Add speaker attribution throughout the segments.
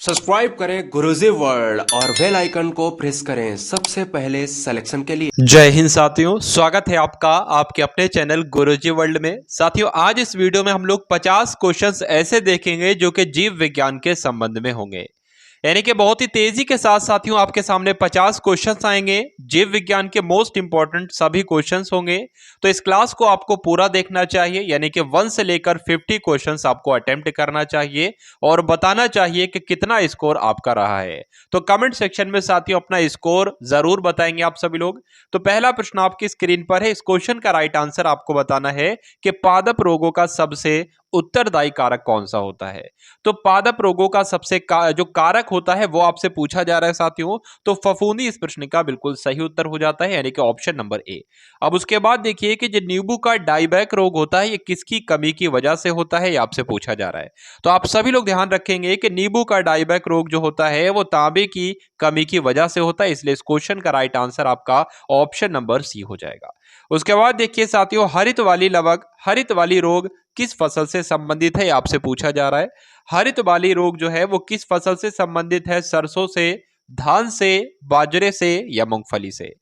Speaker 1: Subscribe करें गुरुजी world और bell icon को प्रेस करें सबसे पहले सिलेक्शन के लिए।
Speaker 2: जय हिंद साथियों, स्वागत है आपका आपके अपने चैनल गुरुजी वर्ल्ड में। साथियों, आज इस वीडियो में हम लोग 50 क्वेश्चंस ऐसे देखेंगे जो कि जीव विज्ञान के संबंध में होंगे। यानी कि बहुत ही तेजी के साथ साथियों आपके सामने 50 क्वेश्चंस आएंगे। जीव विज्ञान के मोस्ट इंपॉर्टेंट सभी क्वेश्चंस होंगे। तो इस क्लास को आपको पूरा देखना चाहिए, यानी कि 1 से लेकर 50 क्वेश्चंस आपको अटेम्प्ट करना चाहिए और बताना चाहिए कि कितना स्कोर आपका रहा है। तो कमेंट सेक्शन में साथियों अपना स्कोर जरूर बताएंगे आप सभी लोग। तो पहला प्रश्न आपकी स्क्रीन पर है। इस क्वेश्चन का राइट आंसर आपको बताना है कि पादप रोगों का सबसे उत्तरदायी कारक कौन सा होता है। तो पादप रोगों का सबसे जो कारक होता है वो आपसे पूछा जा रहा है साथियों। तो फफूंदी इस प्रश्न का बिल्कुल सही उत्तर हो जाता है, यानी कि ऑप्शन नंबर ए। अब उसके बाद देखिए कि जो नींबू का डाइबैक रोग होता है ये किसकी कमी की वजह से होता है, ये आपसे पूछा जा रहा है। तो आप सभी लोग ध्यान रखेंगे कि नींबू का डाइबैक रोग जो होता है वो तांबे की कमी की वजह से होता है, इसलिए इस क्वेश्चन का राइट आंसर आपका ऑप्शन नंबर सी हो जाएगा। उसके बाद देखिए साथियों, हरित वाली लवक, हरित वाली रोग किस फसल से संबंधित है, आपसे पूछा जा रहा है। हरित वाली रोग जो है वो किस फसल से संबंधित है? सरसों से, धान से, बाजरे से या मूंगफली से?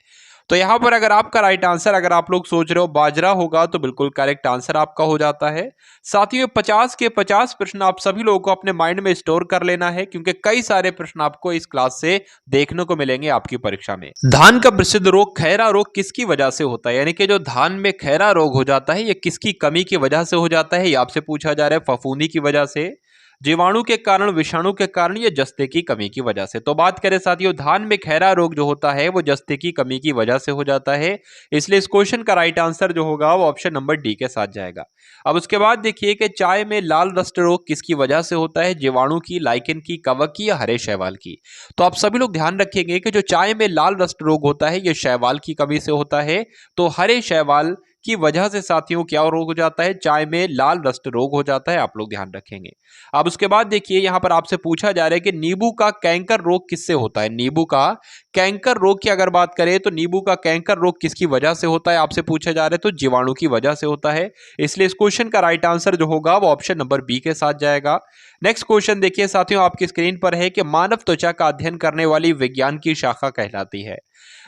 Speaker 2: तो यहां पर अगर आपका राइट आंसर, अगर आप लोग सोच रहे हो बाजरा होगा, तो बिल्कुल करेक्ट आंसर आपका हो जाता है। साथियों 50 के 50 प्रश्न आप सभी लोगों को अपने माइंड में स्टोर कर लेना है, क्योंकि कई सारे प्रश्न आपको इस क्लास से देखने को मिलेंगे आपकी परीक्षा में। धान का प्रसिद्ध रोग खैरा रोग किसकी वजह से होता है? यानी कि जो धान में खैरा रोग हो जाता है ये किसकी कमी की वजह से हो जाता है, ये आपसे पूछा जा रहा है। फफूंदी की वजह से, जीवाणु के कारण, विषाणु के कारण, या जस्ते की कमी की वजह से? तो बात करें साथियों, धान में खैरा रोग जो होता है वो जस्ते की कमी की वजह से हो जाता है, इसलिए इस क्वेश्चन का राइट आंसर जो होगा वो ऑप्शन नंबर डी के साथ जाएगा। अब उसके बाद देखिए कि चाय में लाल रस्ट रोग किसकी वजह से होता है? जीवाणु की, लाइकेन की, कवक की या हरे शैवाल की? तो आप सभी लोग ध्यान रखेंगे कि जो चाय में लाल रस्ट रोग होता है ये शैवाल की कमी से होता है। तो हरे शैवाल की वजह से साथियों क्या रोग हो जाता है? चाय में लाल रस्ट रोग हो जाता है, आप लोग ध्यान रखेंगे। अब उसके बाद देखिए यहां पर आपसे पूछा जा रहा है कि नींबू का कैंकर रोग किससे होता है? नींबू का कैंकर रोग की अगर बात करें तो नींबू का कैंकर रोग किसकी वजह से होता है, आपसे पूछा जा रहा है। तो जीवाणु की वजह से होता है, इसलिए इस क्वेश्चन का राइट आंसर जो होगा वो ऑप्शन नंबर बी के साथ जाएगा। नेक्स्ट क्वेश्चन देखिए साथियों आपकी स्क्रीन पर है कि मानव त्वचा का अध्ययन करने वाली विज्ञान की शाखा कहलाती है।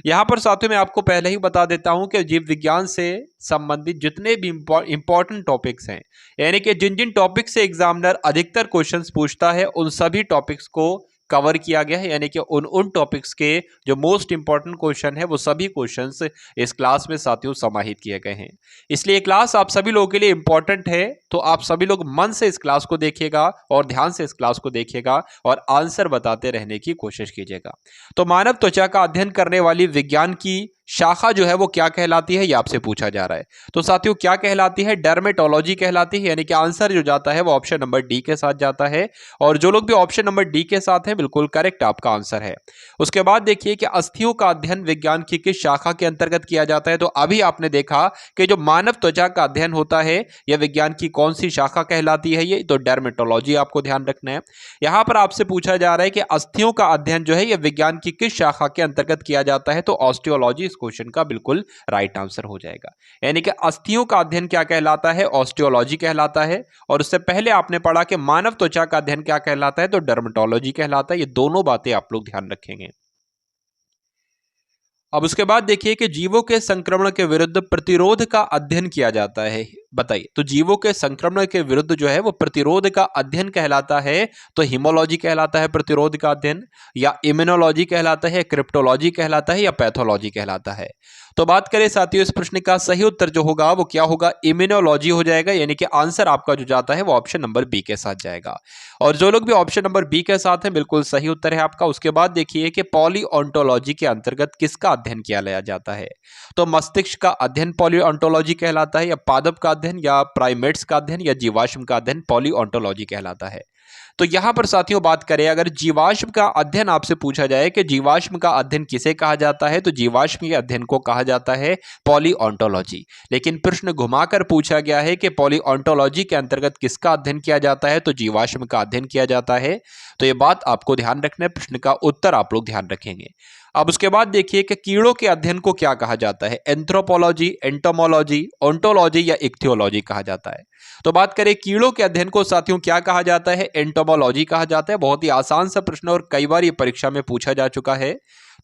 Speaker 2: यहां पर साथियों मैं आपको पहले ही बता देता हूं कि जीव विज्ञान से संबंधित जितने भी इंपॉर्टेंट टॉपिक्स हैं, यानी कि जिन जिन टॉपिक से एग्जामिनर अधिकतर क्वेश्चंस पूछता है उन सभी टॉपिक्स को कवर किया गया है, यानी कि उन उन टॉपिक्स के जो मोस्ट इंपॉर्टेंट क्वेश्चन है वो सभी क्वेश्चंस इस क्लास में साथियों समाहित किए गए हैं। इसलिए क्लास आप सभी लोगों के लिए इंपॉर्टेंट है, तो आप सभी लोग मन से इस क्लास को देखिएगा और ध्यान से इस क्लास को देखिएगा और आंसर बताते रहने की कोशिश कीजिएगा। तो मानव त्वचा का अध्ययन करने वाली विज्ञान की शाखा जो है वो क्या कहलाती है, ये आपसे पूछा जा रहा है। तो साथियों क्या कहलाती है? डर्मेटोलॉजी कहलाती है, यानी कि आंसर जो जाता है वो ऑप्शन नंबर डी के साथ जाता है। और जो लोग भी ऑप्शन नंबर डी के साथ हैं बिल्कुल करेक्ट आपका आंसर है। उसके बाद देखिए कि अस्थियों का अध्ययन विज्ञान की किस शाखा के अंतर्गत किया जाता है? तो अभी आपने देखा कि जो मानव त्वचा का अध्ययन होता है यह विज्ञान की कौन सी शाखा कहलाती है? ये तो डर्मेटोलॉजी आपको ध्यान रखना है। यहां पर आपसे पूछा जा रहा है कि अस्थियों का अध्ययन जो है यह विज्ञान की किस शाखा के अंतर्गत किया जाता है? तो ऑस्टियोलॉजी इस क्वेश्चन का बिल्कुल राइट आंसर हो जाएगा। यानी कि अस्थियों का अध्ययन क्या कहलाता है? ऑस्टियोलॉजी कहलाता है। और उससे पहले आपने पढ़ा कि मानव त्वचा का अध्ययन क्या कहलाता है? तो डर्मेटोलॉजी कहलाता है। ये दोनों बातें आप लोग ध्यान रखेंगे। अब उसके बाद देखिए कि जीवों के संक्रमण के विरुद्ध प्रतिरोध का अध्ययन किया जाता है, बताइए। तो जीवों के संक्रमण के विरुद्ध जो है वो प्रतिरोध का अध्ययन कहलाता है। तो हिमोलॉजी कहलाता है प्रतिरोध का अध्ययन, या इम्यूनोलॉजी कहलाता है, क्रिप्टोलॉजी कहलाता है, या पैथोलॉजी कहलाता है? तो बात करें साथियों इस प्रश्न का सही उत्तर जो होगा वो क्या होगा? इम्यूनोलॉजी हो जाएगा, यानी कि आंसर आपका जो जाता है वो ऑप्शन नंबर बी के साथ जाएगा। और जो लोग भी ऑप्शन नंबर बी के साथ हैं बिल्कुल सही उत्तर है आपका। उसके बाद देखिए कि पॉलीओंटोलॉजी के अंतर्गत किसका अध्ययन किया जाता है? तो मस्तिष्क का अध्ययन पॉलीओंटोलॉजी कहलाता है, या पादप का अध्ययन, या प्राइमेट्स का अध्ययन, या जीवाश्म का अध्ययन पॉलीओंटोलॉजी कहलाता है? तो यहां पर साथियों बात करें, अगर जीवाश्म का अध्ययन आपसे पूछा जाए कि जीवाश्म का अध्ययन किसे कहा जाता है, तो जीवाश्म के अध्ययन को कहा जाता है पॉलीओंटोलॉजी। लेकिन प्रश्न घुमाकर पूछा गया है कि पॉलीओंटोलॉजी के अंतर्गत किसका अध्ययन किया जाता है? तो जीवाश्म का अध्ययन किया जाता है। तो यह बात आपको ध्यान रखना है, प्रश्न का उत्तर आप लोग ध्यान रखेंगे। अब उसके बाद देखिए कि कीड़ों के अध्ययन को क्या कहा जाता है, एंथ्रोपोलॉजी, एंटोमोलॉजी, ओंटोलॉजी या इक्थियोलॉजी कहा जाता है। तो बात करें कीड़ों के अध्ययन को साथियों क्या कहा जाता है, एंटोमोलॉजी कहा जाता है। बहुत ही आसान सा प्रश्न और कई बार ये परीक्षा में पूछा जा चुका है।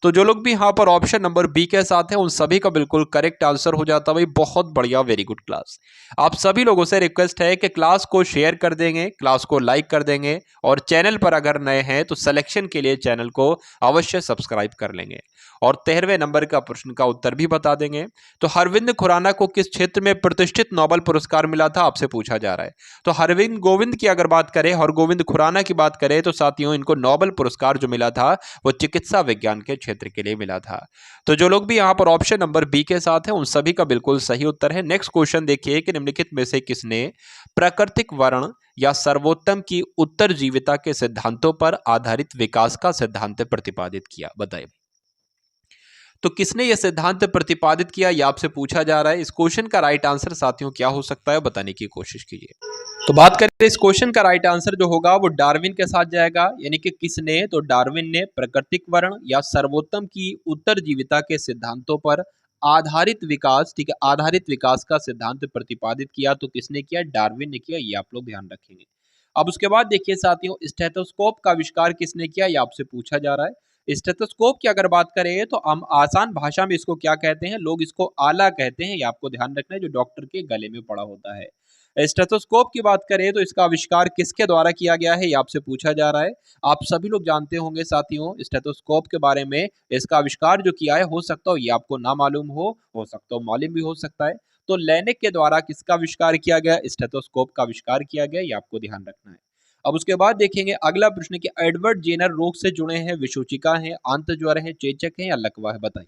Speaker 2: तो जो लोग भी यहाँ पर ऑप्शन नंबर बी के साथ हैं उन सभी का बिल्कुल करेक्ट आंसर हो जाता है भाई। बहुत बढ़िया, वेरी गुड क्लास। आप सभी लोगों से रिक्वेस्ट है कि क्लास को शेयर कर देंगे, क्लास को लाइक कर देंगे और चैनल पर अगर नए हैं तो सिलेक्शन के लिए चैनल को अवश्य सब्सक्राइब कर लेंगे। और 13वें नंबर का प्रश्न का उत्तर भी बता देंगे। तो हरविंद खुराना को किस क्षेत्र में प्रतिष्ठित नोबेल पुरस्कार मिला था, आपसे पूछा जा रहा है। तो हरविंद गोविंद की अगर बात करें, हरगोविंद खुराना की बात करें तो साथियों इनको नोबेल पुरस्कार जो मिला था वो चिकित्सा विज्ञान के क्षेत्र के लिए मिला था। तो जो लोग भी यहाँ पर ऑप्शन नंबर बी के साथ हैं उन सभी का बिल्कुल सही उत्तर है। नेक्स्ट क्वेश्चन देखिए कि निम्नलिखित में से किसने प्राकृतिक वर्ण या सर्वोत्तम की उत्तरजीविता के सिद्धांतों पर आधारित विकास का सिद्धांत प्रतिपादित किया, बताइए। तो किसने यह सिद्धांत प्रतिपादित किया, यह आपसे पूछा जा रहा है। इस क्वेश्चन का राइट आंसर साथियों क्या हो सकता है बताने की कोशिश कीजिए। तो बात करें इस क्वेश्चन का राइट आंसर जो होगा वो डार्विन के साथ जाएगा, यानी कि किसने, तो डार्विन ने प्राकृतिक वर्ण या सर्वोत्तम की उत्तरजीविता के सिद्धांतों पर आधारित विकास, ठीक है, आधारित विकास का सिद्धांत प्रतिपादित किया। तो किसने किया, डार्विन ने किया, ये आप लोग ध्यान रखेंगे। अब उसके बाद देखिए साथियों, स्टेथोस्कोप का आविष्कार किसने किया, ये आपसे पूछा जा रहा है। स्टेथोस्कोप की अगर बात करें तो हम आसान भाषा में इसको क्या कहते हैं, लोग इसको आला कहते हैं, ये आपको ध्यान रखना है, जो डॉक्टर के गले में पड़ा होता है। स्टेथोस्कोप की बात करें तो इसका आविष्कार किसके द्वारा किया गया है, ये आपसे पूछा जा रहा है। आप सभी लोग जानते होंगे साथियों स्टेथोस्कोप के बारे में। इसका आविष्कार जो किया है, हो सकता हो ये आपको ना मालूम हो सकता हो मालूम भी हो सकता है। तो लैनिक के द्वारा किसका आविष्कार किया गया, स्टेथोस्कोप का आविष्कार किया गया, ये आपको ध्यान रखना है। अब उसके बाद देखेंगे अगला प्रश्न कि एडवर्ड जेनर रोग से जुड़े हैं, विसूचिका है, आंत ज्वर है, चेचक है या लकवा है, बताइए।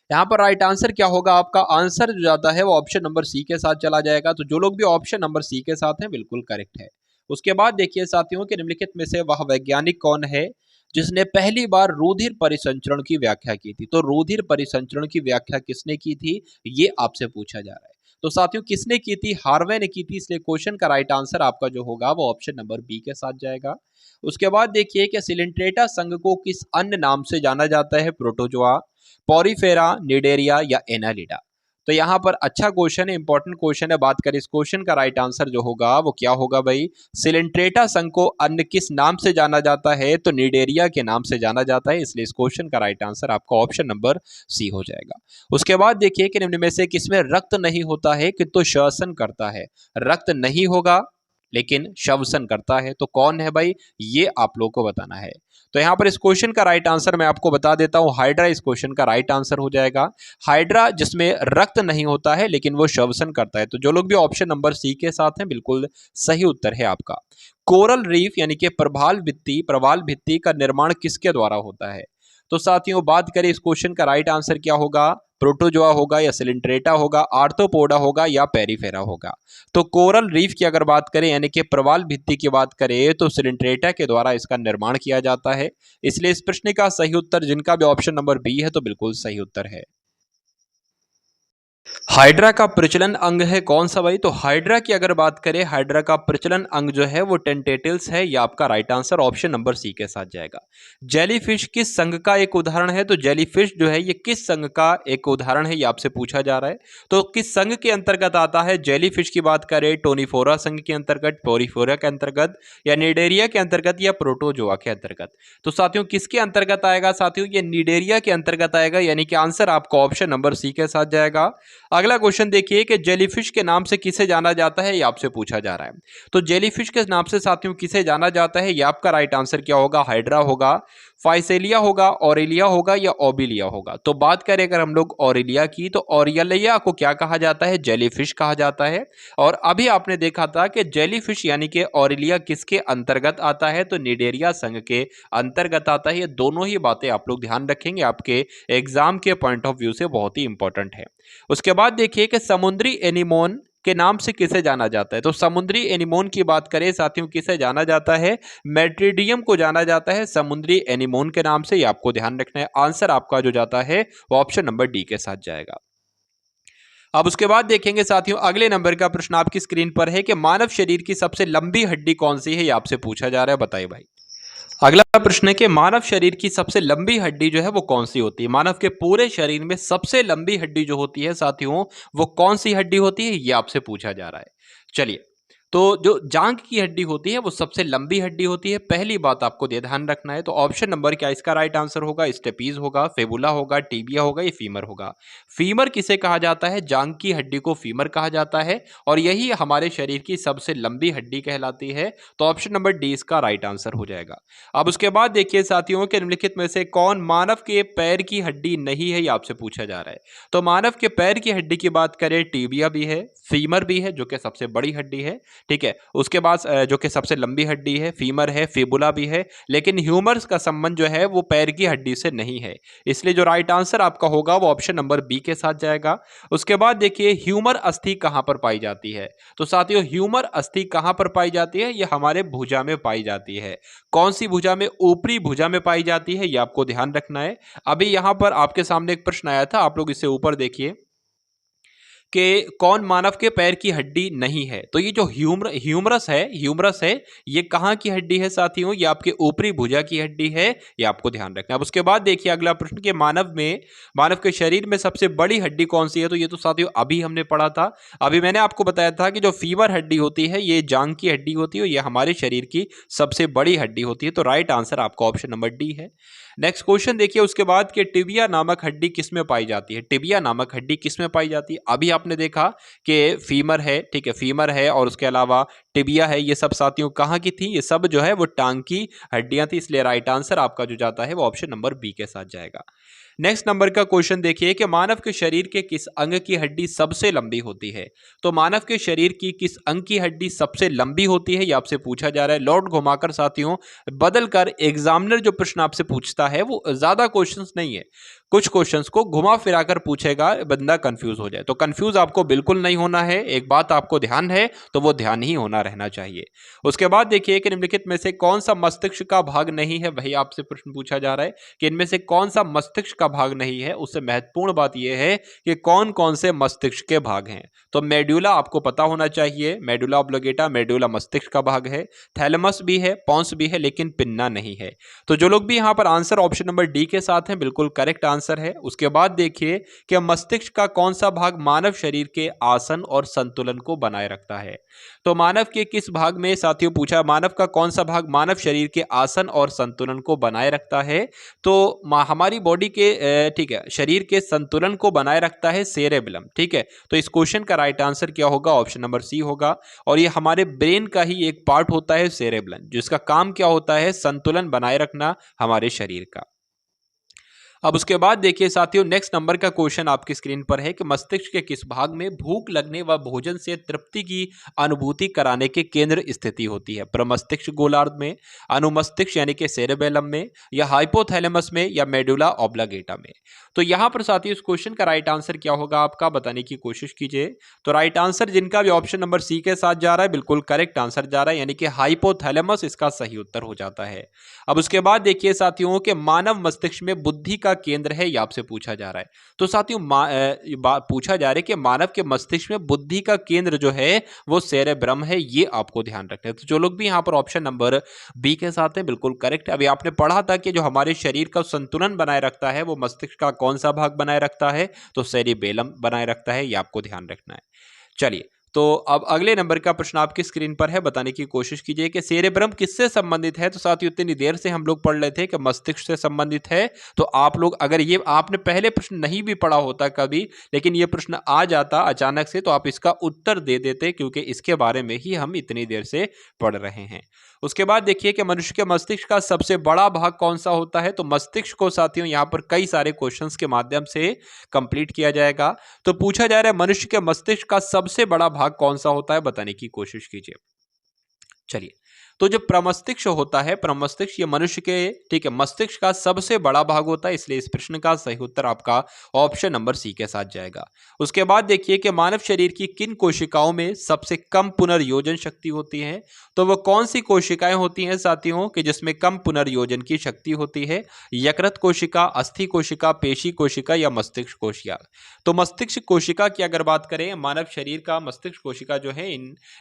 Speaker 2: यहाँ पर राइट आंसर क्या होगा, आपका आंसर जो जाता है वो ऑप्शन नंबर सी के साथ चला जाएगा। तो जो लोग भी ऑप्शन नंबर सी के साथ हैं बिल्कुल करेक्ट है। उसके बाद देखिए साथियों के निम्नलिखित में से वह वैज्ञानिक कौन है जिसने पहली बार रुधिर परिसंचरण की व्याख्या की थी। तो रुधिर परिसंचरण की व्याख्या किसने की थी, ये आपसे पूछा जा रहा है। तो साथियों किसने की थी, हार्वे ने की थी, इसलिए क्वेश्चन का राइट आंसर आपका जो होगा वो ऑप्शन नंबर बी के साथ जाएगा। उसके बाद देखिए कि सिलिंट्रेटा संघ को किस अन्य नाम से जाना जाता है, प्रोटोजोआ, पॉरीफेरा, निडेरिया या एनालिडा। तो यहाँ पर अच्छा क्वेश्चन है, इंपॉर्टेंट क्वेश्चन है। बात करें इस क्वेश्चन का राइट आंसर जो होगा वो क्या होगा भाई, सिलिंट्रेटा संघ को अन्य किस नाम से जाना जाता है, तो निडेरिया के नाम से जाना जाता है, इसलिए इस क्वेश्चन का राइट आंसर आपका ऑप्शन नंबर सी हो जाएगा। उसके बाद देखिए कि निम्न में से किसमें रक्त नहीं होता है किंतु श्वसन करता है। रक्त नहीं होगा लेकिन श्वसन करता है, तो कौन है भाई, ये आप लोग को बताना है। तो यहाँ पर इस क्वेश्चन का राइट आंसर मैं आपको बता देता हूं, हाइड्रा इस क्वेश्चन का राइट आंसर हो जाएगा। हाइड्रा जिसमें रक्त नहीं होता है लेकिन वो श्वसन करता है। तो जो लोग भी ऑप्शन नंबर सी के साथ हैं बिल्कुल सही उत्तर है आपका। कोरल रीफ यानी कि प्रवाल भित्ति का निर्माण किसके द्वारा होता है। तो साथियों बात करें इस क्वेश्चन का राइट आंसर क्या होगा, प्रोटोजोआ होगा या सिलिंट्रेटा होगा, आर्थ्रोपोडा होगा या पेरिफेरा होगा। तो कोरल रीफ की अगर बात करें यानी कि प्रवाल भित्ति की बात करें तो सिलिंट्रेटा के द्वारा इसका निर्माण किया जाता है, इसलिए इस प्रश्न का सही उत्तर जिनका भी ऑप्शन नंबर बी है तो बिल्कुल सही उत्तर है। हाइड्रा का प्रचलन अंग है कौन सा भाई, तो हाइड्रा की अगर बात करें हाइड्रा का प्रचलन अंग जो है वो टेंटेटिल्स है, यह आपका right answer option number C के साथ जाएगा। जेलीफिश किस संघ का एक उदाहरण है, तो जेलीफिश जो है ये किस संघ का एक उदाहरण है, ये आपसे पूछा जा रहा है। तो किस संघ के अंतर्गत आता है, जेलीफिश की बात करें टोनीफोरा संघ के अंतर्गत, पोरीफोरा के अंतर्गत या निडेरिया के अंतर्गत या प्रोटोजोआ के अंतर्गत। तो साथियों किसके अंतर्गत आएगा, साथियों ये निडेरिया के अंतर्गत आएगा, यानी कि आंसर आपका ऑप्शन नंबर सी के साथ जाएगा। अगला क्वेश्चन देखिए कि जेलीफिश के नाम से किसे जाना जाता है, ये आपसे पूछा जा रहा है। तो जेलीफिश के नाम से साथियों किसे जाना जाता है, ये आपका राइट आंसर क्या होगा, हाइड्रा होगा, फाइसेलिया होगा, ऑरेलिया होगा या ओबिलिया होगा। तो बात करें अगर हम लोग ऑरेलिया की, तो ऑरेलिया को क्या कहा जाता है, जेलीफिश कहा जाता है। और अभी आपने देखा था कि जेलीफिश यानी कि ऑरेलिया किसके अंतर्गत आता है, तो निडेरिया संघ के अंतर्गत आता है। ये दोनों ही बातें आप लोग ध्यान रखेंगे, आपके एग्जाम के पॉइंट ऑफ व्यू से बहुत ही इंपॉर्टेंट है। उसके बाद देखिए कि समुद्री एनीमोन के नाम से किसे जाना जाता है। तो समुद्री एनीमोन की बात करें साथियों किसे जाना जाता है, मेट्रिडियम को जाना जाता है समुद्री एनीमोन के नाम से, ये आपको ध्यान रखना है। आंसर आपका जो जाता है वो ऑप्शन नंबर डी के साथ जाएगा। अब उसके बाद देखेंगे साथियों अगले नंबर का प्रश्न आपकी स्क्रीन पर है कि मानव शरीर की सबसे लंबी हड्डी कौन सी है, ये आपसे पूछा जा रहा है, बताइए भाई। अगला प्रश्न है कि मानव शरीर की सबसे लंबी हड्डी जो है वो कौन सी होती है। मानव के पूरे शरीर में सबसे लंबी हड्डी जो होती है साथियों, वो कौन सी हड्डी होती है, ये आपसे पूछा जा रहा है। चलिए, तो जो जांघ की हड्डी होती है वो सबसे लंबी हड्डी होती है। पहली बात आपको ये ध्यान रखना है। तो ऑप्शन नंबर क्या इसका राइट आंसर होगा? स्टेपीज होगा, फेबुला होगा, टीबिया होगा, या फीमर होगा। फीमर किसे कहा जाता है? जांघ की हड्डी को फीमर कहा जाता है, और यही हमारे शरीर की सबसे लंबी हड्डी कहलाती है। तो ऑप्शन नंबर डी इसका राइट आंसर हो जाएगा। अब उसके बाद देखिए साथियों कि निम्नलिखित में से कौन मानव के पैर की हड्डी नहीं है, ये आपसे पूछा जा रहा है। तो मानव के पैर की हड्डी की बात करें, टीबिया भी है, फीमर भी है जो कि सबसे बड़ी हड्डी है, ठीक है। उसके बाद जो कि सबसे लंबी हड्डी है, फीमर है, फिबुला भी है, लेकिन ह्यूमरस का संबंध जो है वो पैर की हड्डी से नहीं है। इसलिए जो राइट आंसर आपका होगा वो ऑप्शन नंबर बी के साथ जाएगा। उसके बाद देखिए ह्यूमर अस्थि कहां पर पाई जाती है। तो साथियों ह्यूमर अस्थि कहां पर पाई जाती है? ये हमारे भुजा में पाई जाती है। कौन सी भुजा में? ऊपरी भुजा में पाई जाती है, ये आपको ध्यान रखना है। अभी यहां पर आपके सामने एक प्रश्न आया था, आप लोग इससे ऊपर देखिए कि कौन मानव के पैर की हड्डी नहीं है। तो ये जो ह्यूमरस है, ये कहाँ की हड्डी है साथियों? ये आपके ऊपरी भुजा की हड्डी है, ये आपको ध्यान रखना है। अब उसके बाद देखिए अगला प्रश्न कि मानव के शरीर में सबसे बड़ी हड्डी कौन सी है। तो ये तो साथियों अभी हमने पढ़ा था। अभी मैंने आपको बताया था कि जो फीमर हड्डी होती है ये जांघ की हड्डी होती है, ये हमारे शरीर की सबसे बड़ी हड्डी होती है। तो राइट आंसर आपका ऑप्शन नंबर डी है। नेक्स्ट क्वेश्चन देखिए उसके बाद कि टिबिया नामक हड्डी किसमें पाई जाती है। टिबिया नामक हड्डी किसमें पाई जाती है? अभी आपने देखा कि फीमर है, ठीक है, फीमर है और उसके अलावा टिबिया है, ये सब साथियों कहाँ की थी? ये सब जो है वो टांग की हड्डियां थी। इसलिए राइट आंसर आपका जो जाता है वो ऑप्शन नंबर बी के साथ जाएगा। नेक्स्ट नंबर का क्वेश्चन देखिए कि मानव के शरीर के किस अंग की हड्डी सबसे लंबी होती है। तो मानव के शरीर की किस अंग की हड्डी सबसे लंबी होती है, ये आपसे पूछा जा रहा है। लौट घुमाकर साथियों बदलकर एग्जामिनर जो प्रश्न आपसे पूछता है वो ज्यादा क्वेश्चंस नहीं है, कुछ क्वेश्चंस को घुमा फिराकर पूछेगा, बंदा कंफ्यूज हो जाए। तो कंफ्यूज आपको बिल्कुल नहीं होना है। एक बात आपको ध्यान है तो वो ध्यान ही होना रहना चाहिए। उसके बाद देखिए कि निम्नलिखित में से कौन सा मस्तिष्क का भाग नहीं है, वही आपसे प्रश्न पूछा जा रहा है कि इनमें से कौन सा मस्तिष्क का भाग नहीं है। उससे महत्वपूर्ण बात यह है कि कौन कौन से मस्तिष्क के भाग हैं। तो मेडुला आपको पता होना चाहिए, मेडुला ऑब्लिगेटा, मेडुला मस्तिष्क का भाग है। थैलेमस भी है, पॉन्स भी है, लेकिन पिन्ना नहीं है। तो जो लोग भी यहां पर आंसर ऑप्शन नंबर डी के साथ हैं, बिल्कुल करेक्ट आंसर है। उसके बाद देखिए कि मस्तिष्क का कौन सा भाग मानव शरीर के आसन और संतुलन को बनाए रखता है। तो मानव के किस भाग में साथियों पूछा, मानव का कौन सा भाग मानव शरीर के आसन और संतुलन को बनाए रखता है। तो हमारी बॉडी के ठीक है शरीर के संतुलन को बनाए रखता है सेरेबेलम, ठीक है। तो इस क्वेश्चन का राइट आंसर क्या होगा? ऑप्शन नंबर सी होगा। और ये हमारे ब्रेन का ही एक पार्ट होता है सेरेबेलम, जिसका काम क्या होता है? संतुलन बनाए रखना हमारे शरीर का। अब उसके बाद देखिए साथियों नेक्स्ट नंबर का क्वेश्चन आपकी स्क्रीन पर है कि मस्तिष्क के किस भाग में भूख लगने व भोजन से तृप्ति की अनुभूति कराने के केंद्र स्थिति होती है। प्रमस्तिष्क गोलार्ध में, अनुमस्तिष्क यानी कि सेरेबेलम में, या हाइपोथैलेमस में, या मेडुला ऑब्लिगेटा में। तो यहां पर साथियों इस क्वेश्चन का राइट आंसर क्या होगा आपका बताने की कोशिश कीजिए। तो राइट आंसर जिनका भी ऑप्शन नंबर सी के साथ जा रहा है, बिल्कुल करेक्ट आंसर जा रहा है, यानी कि हाइपोथैलेमस इसका सही उत्तर हो जाता है। अब उसके बाद देखिए साथियों के मानव मस्तिष्क में बुद्धि का केंद्र है, ये आपसे पूछा जा रहा है। तो साथियों पूछा जा रहा है कि मानव के मस्तिष्क में बुद्धि का केंद्र जो है वो सेरेब्रम है, ये आपको ध्यान रखना है। तो जो लोग भी यहाँ पर ऑप्शन नंबर बी के साथ हैं, बिल्कुल करेक्ट। अभी आपने पढ़ा था कि जो हमारे शरीर का संतुलन बनाए रखता है वो मस्तिष्क का कौन सा भाग बनाए रखता है? तो सेरिबेलम बनाए रखता है, ये आपको ध्यान रखना है। चलिए, तो अब अगले नंबर का प्रश्न आपकी स्क्रीन पर है, बताने की कोशिश कीजिए कि सेरेब्रम किससे संबंधित है। तो साथियों इतनी देर से हम लोग पढ़ रहे थे कि मस्तिष्क से संबंधित है। तो आप लोग अगर ये आपने पहले प्रश्न नहीं भी पढ़ा होता कभी, लेकिन ये प्रश्न आ जाता अचानक से, तो आप इसका उत्तर दे देते, क्योंकि इसके बारे में ही हम इतनी देर से पढ़ रहे हैं। उसके बाद देखिए कि मनुष्य के मस्तिष्क का सबसे बड़ा भाग कौन सा होता है। तो मस्तिष्क को साथियों यहाँ पर कई सारे क्वेश्चंस के माध्यम से कंप्लीट किया जाएगा। तो पूछा जा रहा है मनुष्य के मस्तिष्क का सबसे बड़ा भाग कौन सा होता है, बताने की कोशिश कीजिए। चलिए, तो जो प्रमस्तिष्क होता है, प्रमस्तिष्क ये मनुष्य के ठीक है मस्तिष्क का सबसे बड़ा भाग होता है, इसलिए इस प्रश्न का सही उत्तर आपका ऑप्शन नंबर सी के साथ जाएगा। उसके बाद देखिए कि मानव शरीर की किन कोशिकाओं में सबसे कम पुनर्योजन शक्ति होती है। तो वो कौन सी कोशिकाएं होती हैं साथियों कि जिसमें कम पुनर्योजन की शक्ति होती है? यकृत कोशिका, अस्थि कोशिका, पेशी कोशिका, या मस्तिष्क कोशिका। तो मस्तिष्क कोशिका की अगर बात करें, मानव शरीर का मस्तिष्क कोशिका जो है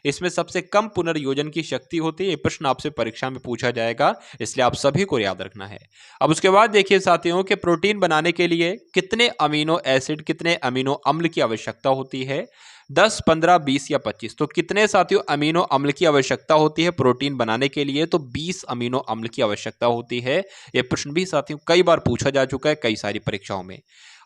Speaker 2: इसमें सबसे कम पुनर्योजन की शक्ति होती है। प्रश्न आपसे परीक्षा में पूछा जाएगा, इसलिए आप सभी को याद रखना है। अब उसके बाद देखिए साथियों कि प्रोटीन बनाने के लिए कितने अमीनो एसिड, कितने अमीनो अम्ल की आवश्यकता होती है? 10, 15, 20 या 25? तो कितने साथियों अमीनो अम्ल की आवश्यकता होती है प्रोटीन बनाने के लिए? तो 20 अमीनो अम्ल की आवश्यकता होती है। यह प्रश्न भी साथियों कई बार पूछा जा चुका है कई सारी परीक्षाओं में।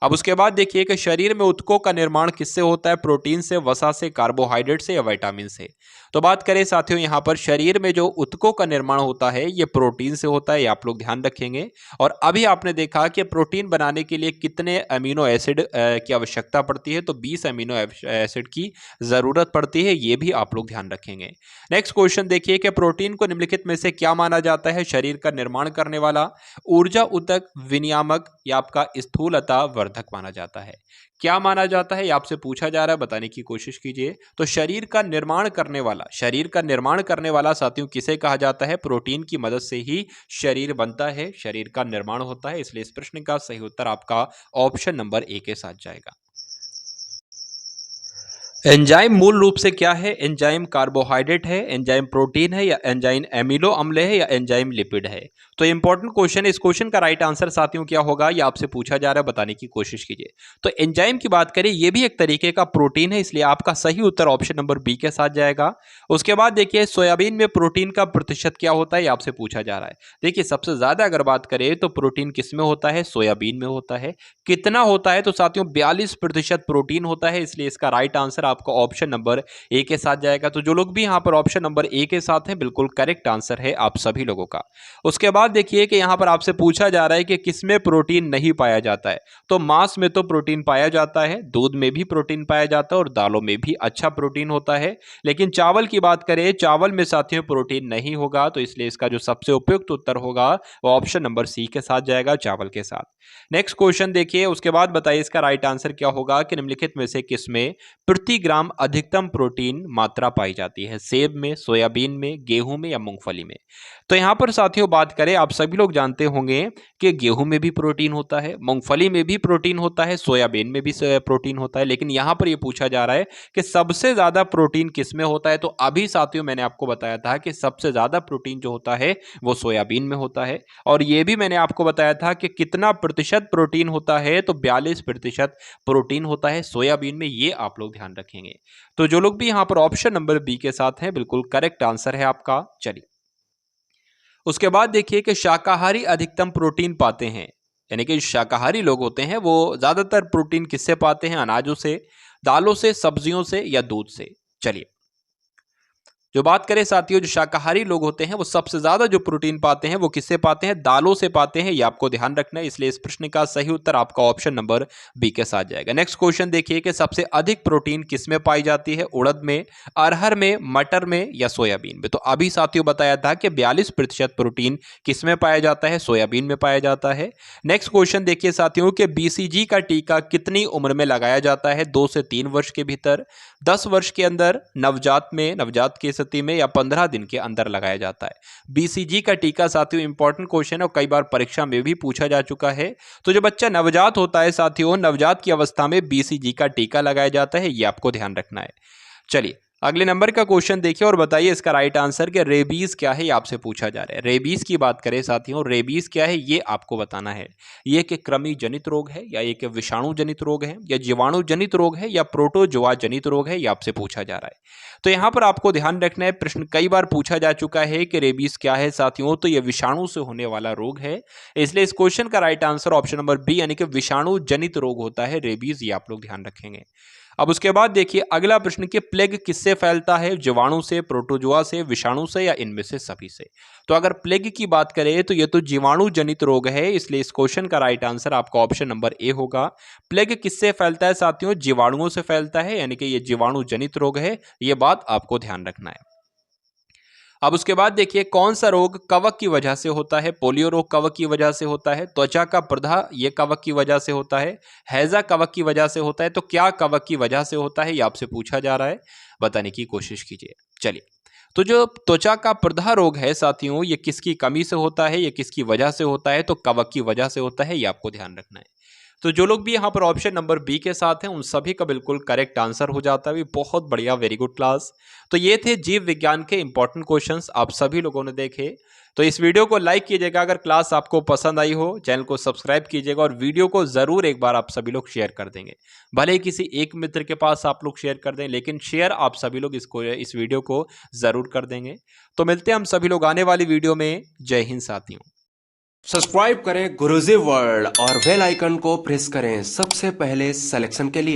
Speaker 2: अब उसके बाद देखिए कि शरीर में ऊतकों का निर्माण किससे होता है? प्रोटीन से, वसा से, कार्बोहाइड्रेट से या विटामिन से? तो बात करें साथियों यहाँ पर शरीर में जो ऊतकों का निर्माण होता है ये प्रोटीन से होता है, ये आप लोग ध्यान रखेंगे। और अभी आपने देखा कि प्रोटीन बनाने के लिए कितने अमीनो एसिड की आवश्यकता पड़ती है? तो 20 अमीनो एसिड की जरूरत पड़ती है, ये भी आप लोग ध्यान रखेंगे। नेक्स्ट क्वेश्चन देखिए कि प्रोटीन को निम्नलिखित में से क्या माना जाता है शरीर का निर्माण करने वाला? ऊर्जा ऊतक, विनियामक या आपका स्थूलता वर्धक माना जाता है? क्या माना जाता है ये आपसे पूछा जा रहा है, बताने की कोशिश कीजिए। तो शरीर का निर्माण करने वाला, शरीर का निर्माण करने वाला साथियों किसे कहा जाता है? प्रोटीन की मदद से ही शरीर बनता है, शरीर का निर्माण होता है, इसलिए इस प्रश्न का सही उत्तर आपका ऑप्शन नंबर ए के साथ जाएगा। एंजाइम मूल रूप से क्या है? एंजाइम कार्बोहाइड्रेट है, एंजाइम प्रोटीन है या एंजाइम एमिनो अम्ल है या एंजाइम लिपिड है? तो इंपॉर्टेंट क्वेश्चन है, इस क्वेश्चन का राइट आंसर साथियों क्या होगा ये आपसे पूछा जा रहा है, बताने की कोशिश कीजिए। तो एंजाइम की बात करें ये भी एक तरीके का प्रोटीन है, इसलिए आपका सही उत्तर ऑप्शन नंबर बी के साथ जाएगा। उसके बाद देखिए सोयाबीन में प्रोटीन का प्रतिशत क्या होता है ये आपसे पूछा जा रहा है। देखिए सबसे ज्यादा अगर बात करें तो प्रोटीन किस में होता है? सोयाबीन में होता है। कितना होता है? तो साथियों 42% प्रोटीन होता है, इसलिए इसका राइट आंसर आपका ऑप्शन नंबर ए के साथ जाएगा। तो जो लोग भी यहां पर ऑप्शन नंबर ए के साथ हैं बिल्कुल करेक्ट आंसर है आप सभी लोगों का। उसके बाद देखिए कि यहां पर आपसे पूछा जा रहा है कि किसमें प्रोटीन नहीं पाया जाता है? तो मांस में तो प्रोटीन पाया जाता है, दूध में भी प्रोटीन पाया जाता है और दालों में भी अच्छा प्रोटीन होता है। लेकिन चावल की बात करें, चावल में साथियों प्रोटीन नहीं होगा, तो इसलिए इसका जो सबसे उपयुक्त उत्तर होगा वो ऑप्शन नंबर सी के साथ जाएगा, चावल के साथ। नेक्स्ट क्वेश्चन देखिए, उसके बाद बताइए इसका राइट आंसर क्या होगा कि निम्नलिखित में से किसमें प्रति ग्राम अधिकतम प्रोटीन मात्रा पाई जाती है? सेब में, सोयाबीन में, गेहूं में या मूंगफली में? तो यहां पर साथियों बात करें, आप सभी लोग जानते होंगे कि गेहूं में भी प्रोटीन होता है, मूंगफली में भी प्रोटीन होता है, सोयाबीन में भी प्रोटीन होता है, लेकिन यहां पर यह पूछा जा रहा है कि सबसे ज्यादा प्रोटीन किसमें होता है? तो अभी साथियों मैंने आपको बताया था कि सबसे ज्यादा प्रोटीन जो होता है वो सोयाबीन में होता है। और यह भी मैंने आपको बताया था कि कितना प्रतिशत प्रोटीन होता है, तो 42% प्रोटीन होता है सोयाबीन में, ये आप लोग ध्यान रखेंगे। तो जो लोग भी यहां पर ऑप्शन नंबर बी के साथ हैं बिल्कुल करेक्ट आंसर है आपका। चलिए उसके बाद देखिए कि शाकाहारी अधिकतम प्रोटीन पाते हैं, यानी कि शाकाहारी लोग होते हैं वो ज्यादातर प्रोटीन किससे पाते हैं? अनाजों से, दालों से, सब्जियों से या दूध से? चलिए जो बात करें साथियों, जो शाकाहारी लोग होते हैं वो सबसे ज्यादा जो प्रोटीन पाते हैं वो किससे पाते हैं? दालों से पाते हैं, ये आपको ध्यान रखना है, इसलिए इस प्रश्न का सही उत्तर आपका ऑप्शन नंबर बी के साथ जाएगा। नेक्स्ट क्वेश्चन देखिए कि सबसे अधिक प्रोटीन किसमें पाई जाती है? उड़द में, अरहर में, मटर में या सोयाबीन में? तो अभी साथियों बताया था कि 42% प्रोटीन किसमें पाया जाता है? सोयाबीन में पाया जाता है। नेक्स्ट क्वेश्चन देखिए साथियों कि बीसीजी का टीका कितनी उम्र में लगाया जाता है? 2 से 3 वर्ष के भीतर, 10 वर्ष के अंदर, नवजात में, नवजात की स्थिति में या 15 दिन के अंदर लगाया जाता है? बीसीजी का टीका साथियों इंपॉर्टेंट क्वेश्चन है और कई बार परीक्षा में भी पूछा जा चुका है। तो जो बच्चा नवजात होता है साथियों, नवजात की अवस्था में बीसीजी का टीका लगाया जाता है, ये आपको ध्यान रखना है। चलिए अगले नंबर का क्वेश्चन देखिए और बताइए इसका राइट आंसर कि रेबीज क्या है, ये आपसे पूछा जा रहा है। रेबीज की बात करें साथियों, रेबीज क्या है ये आपको बताना है। ये एक कृमि जनित रोग है या एक विषाणु जनित रोग है या जीवाणु जनित रोग है या प्रोटोजोआ जनित रोग है, ये आपसे पूछा जा रहा है। तो यहां पर आपको ध्यान रखना है, प्रश्न कई बार पूछा जा चुका है कि रेबीज क्या है साथियों, तो यह विषाणु से होने वाला रोग है, इसलिए इस क्वेश्चन का right answer option number B यानी कि विषाणु जनित रोग होता है रेबीज, ये आप लोग ध्यान रखेंगे। अब उसके बाद देखिए अगला प्रश्न कि प्लेग किससे फैलता है? जीवाणु से, प्रोटोजोआ से, विषाणु से या इनमें से सभी से? तो अगर प्लेग की बात करें तो ये तो जीवाणु जनित रोग है, इसलिए इस क्वेश्चन का राइट आंसर आपका ऑप्शन नंबर ए होगा। प्लेग किससे फैलता है साथियों? जीवाणुओं से फैलता है, यानी कि ये जीवाणु जनित रोग है, ये बात आपको ध्यान रखना है। अब उसके बाद देखिए कौन सा रोग कवक की वजह से होता है? पोलियो रोग कवक की वजह से होता है, त्वचा का प्रदाह ये कवक की वजह से होता है, हैजा कवक की वजह से होता है, तो क्या कवक की वजह से होता है ये आपसे पूछा जा रहा है, बताने की कोशिश कीजिए। चलिए तो जो त्वचा का प्रदाह रोग है साथियों, ये किसकी कमी से होता है, ये किसकी वजह से होता है? तो कवक की वजह से होता है, ये आपको ध्यान रखना है। तो जो लोग भी यहाँ पर ऑप्शन नंबर बी के साथ हैं उन सभी का बिल्कुल करेक्ट आंसर हो जाता है। बहुत बढ़िया, वेरी गुड क्लास। तो ये थे जीव विज्ञान के इंपॉर्टेंट क्वेश्चंस, आप सभी लोगों ने देखे। तो इस वीडियो को लाइक कीजिएगा अगर क्लास आपको पसंद आई हो, चैनल को सब्सक्राइब कीजिएगा और वीडियो को जरूर एक बार आप सभी लोग शेयर कर देंगे। भले ही किसी एक मित्र के पास आप लोग शेयर कर दें, लेकिन शेयर आप सभी लोग इस वीडियो को जरूर कर देंगे। तो मिलते हैं हम सभी लोग आने वाली वीडियो में। जय हिंद साथियों।
Speaker 1: सब्सक्राइब करें गुरुजी वर्ल्ड और बेल आइकन को प्रेस करें सबसे पहले सिलेक्शन के लिए।